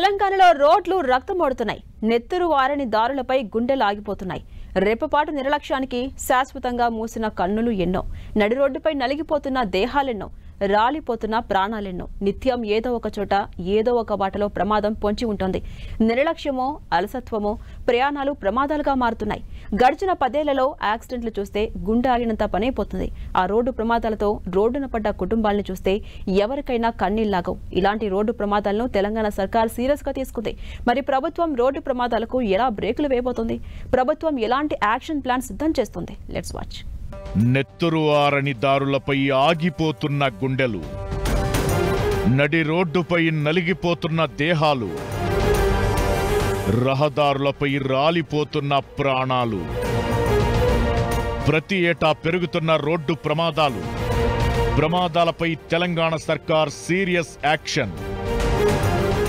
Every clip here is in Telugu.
తెలంగాణలో రోడ్లు రక్తమోడుతున్నాయి. నెత్తురు వారని దారులపై గుండెలు ఆగిపోతున్నాయి. రెప్పపాటు నిర్లక్ష్యానికి శాశ్వతంగా మూసిన కన్నులు ఎన్నో. నడి రోడ్డుపై నలిగిపోతున్న దేహాలెన్నో. రాలిపోతున్న ప్రాణాలెన్నో. నిత్యం ఏదో ఒక చోట ఏదో ఒక బాటలో ప్రమాదం పొంచి ఉంటుంది. నిర్లక్ష్యమో అలసత్వమో ప్రయాణాలు ప్రమాదాలుగా మారుతున్నాయి. గడిచిన 10 ఏళ్లలో యాక్సిడెంట్లు చూస్తే గుండె ఆగినంత పనైపోతుంది. ఆ రోడ్డు ప్రమాదాలతో రోడ్డున పడ్డ కుటుంబాలను చూస్తే ఎవరికైనా కన్నీళ్లాగవు. ఇలాంటి రోడ్డు ప్రమాదాలను తెలంగాణ సర్కార్ సీరియస్ గా తీసుకుంది. మరి ప్రభుత్వం రోడ్డు ప్రమాదాలకు ఎలా బ్రేకులు వేయబోతుంది? ప్రభుత్వం ఎలాంటి యాక్షన్ ప్లాన్ సిద్ధం చేస్తుంది? Let's watch. నెత్తురు ఆరని దారులపై ఆగిపోతున్న గుండెలు, నడి రోడ్డుపై నలిగిపోతున్న దేహాలు, రహదారులపై రాలిపోతున్న ప్రాణాలు, ప్రతి ఏటా పెరుగుతున్న రోడ్డు ప్రమాదాలు, ప్రమాదాలపై తెలంగాణ సర్కార్ సీరియస్ యాక్షన్.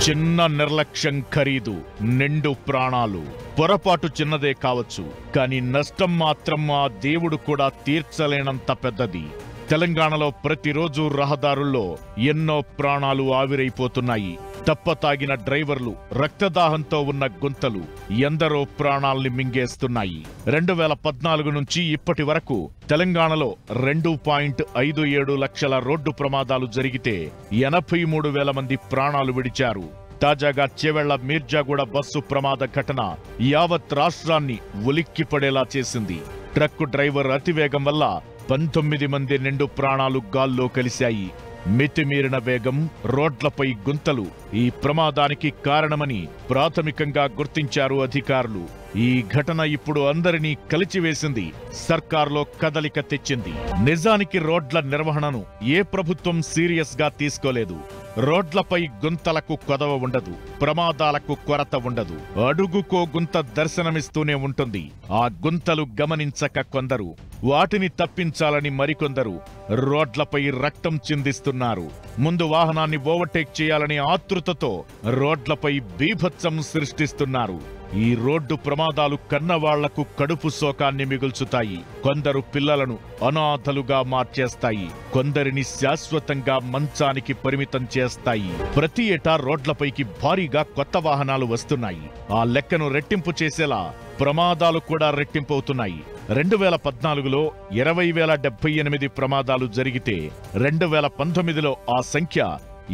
చిన్న నిర్లక్ష్యం ఖరీదు నిండు ప్రాణాలు. పొరపాటు చిన్నదే కావచ్చు, కానీ నష్టం మాత్రం ఆ దేవుడు కూడా తీర్చలేనంత పెద్దది. తెలంగాణలో ప్రతిరోజు రహదారుల్లో ఎన్నో ప్రాణాలు ఆవిరైపోతున్నాయి. తప్పతాగిన డ్రైవర్లు, రక్తదాహంతో ఉన్న గుంతలు ఎందరో ప్రాణాల్ని మింగేస్తున్నాయి. 2014 నుంచి ఇప్పటి వరకు తెలంగాణలో 2.57 లక్షల రోడ్డు ప్రమాదాలు జరిగితే 83,000 మంది ప్రాణాలు విడిచారు. తాజాగా చేవెళ్ల మీర్జాగూడ బస్సు ప్రమాద ఘటన యావత్ రాష్ట్రాన్ని ఉలిక్కిపడేలా చేసింది. ట్రక్కు డ్రైవర్ అతివేగం వల్ల 19 మంది నిండు ప్రాణాలు గాల్లో కలిశాయి. మితిమీరిన వేగం, రోడ్లపై గుంతలు ఈ ప్రమాదానికి కారణమని ప్రాథమికంగా గుర్తించారు అధికారులు. ఈ ఘటన ఇప్పుడు అందరినీ కలిచివేసింది, సర్కార్లో కదలిక తెచ్చింది. నిజానికి రోడ్ల నిర్వహణను ఏ ప్రభుత్వం సీరియస్ గా తీసుకోలేదు. రోడ్లపై గుంతలకు కొదవ ఉండదు, ప్రమాదాలకు కొరత ఉండదు. అడుగుకో గుంత దర్శనమిస్తూనే ఉంటుంది. ఆ గుంతలు గమనించక కొందరు, వాటిని తప్పించాలని మరికొందరు రోడ్లపై రక్తం చిందిస్తున్నారు. ముందు వాహనాన్ని ఓవర్టేక్ చేయాలని ఆతృతతో రోడ్లపై బీభత్సం సృష్టిస్తున్నారు. ఈ రోడ్డు ప్రమాదాలు కన్నవాళ్లకు కడుపు శోకాన్ని మిగుల్చుతాయి. కొందరు పిల్లలను అనాథలుగా మార్చేస్తాయి. కొందరిని శాశ్వతంగా మంచానికి పరిమితం చేస్తాయి. ప్రతి ఏటా రోడ్లపైకి భారీగా కొత్త వాహనాలు వస్తున్నాయి. ఆ లెక్కను రెట్టింపు చేసేలా ప్రమాదాలు కూడా రెట్టింపవుతున్నాయి. 2014లో 20,078 ప్రమాదాలు జరిగితే 2019లో ఆ సంఖ్య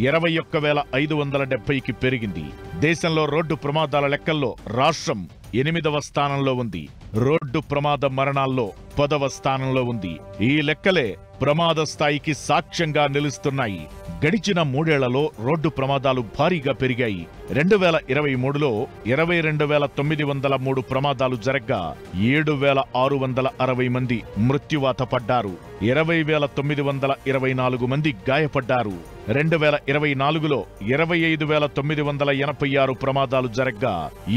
21,570కి పెరిగింది. దేశంలో రోడ్డు ప్రమాదాల లెక్కల్లో రాష్ట్రం 8వ స్థానంలో ఉంది. రోడ్డు ప్రమాద మరణాల్లో 10వ స్థానంలో ఉంది. ఈ లెక్కలే ప్రమాద స్థాయికి సాక్ష్యంగా నిలుస్తున్నాయి. గడిచిన 3 ఏళ్లలో రోడ్డు ప్రమాదాలు భారీగా పెరిగాయి. 2023లో 22,903 ప్రమాదాలు జరగ్గా 7,660 మంది మృత్యువాత పడ్డారు. 20,924 మంది గాయపడ్డారు. 2024లో 25,986 ప్రమాదాలు జరగ్గా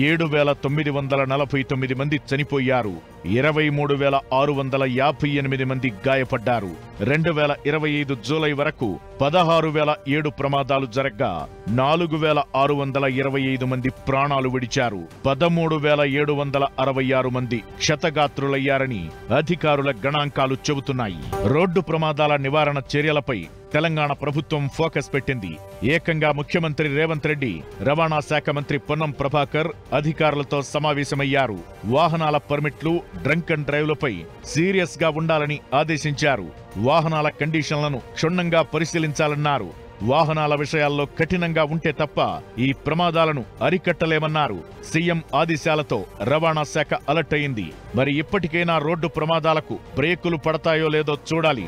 7,949 మంది చనిపోయారు. 23,658 మంది గాయపడ్డారు. 2025 జూలై వరకు 16,007 ప్రమాదాలు జరగ్గా 4,625 మంది ప్రాణాలు విడిచారు. 13,766 మంది క్షతగాత్రులయ్యారని అధికారుల గణాంకాలు చెబుతున్నాయి. రోడ్డు ప్రమాదాల నివారణ చర్యలపై తెలంగాణ ప్రభుత్వం ఫోకస్ పెట్టింది. ఏకంగా ముఖ్యమంత్రి రేవంత్ రెడ్డి, రవాణా శాఖ మంత్రి పొన్నం ప్రభాకర్ అధికారులతో సమావేశమయ్యారు. వాహనాల పర్మిట్లు, డ్రంక్ అండ్ డ్రైవ్లపై సీరియస్ గా ఉండాలని ఆదేశించారు. వాహనాల కండిషన్లను క్షుణ్ణంగా పరిశీలించాలన్నారు. వాహనాల విషయాల్లో కఠినంగా ఉంటే తప్ప ఈ ప్రమాదాలను అరికట్టలేమన్నారు. సీఎం ఆదేశాలతో రవాణా శాఖ అలర్ట్ అయింది. మరి ఇప్పటికైనా రోడ్డు ప్రమాదాలకు బ్రేకులు పడతాయో లేదో చూడాలి.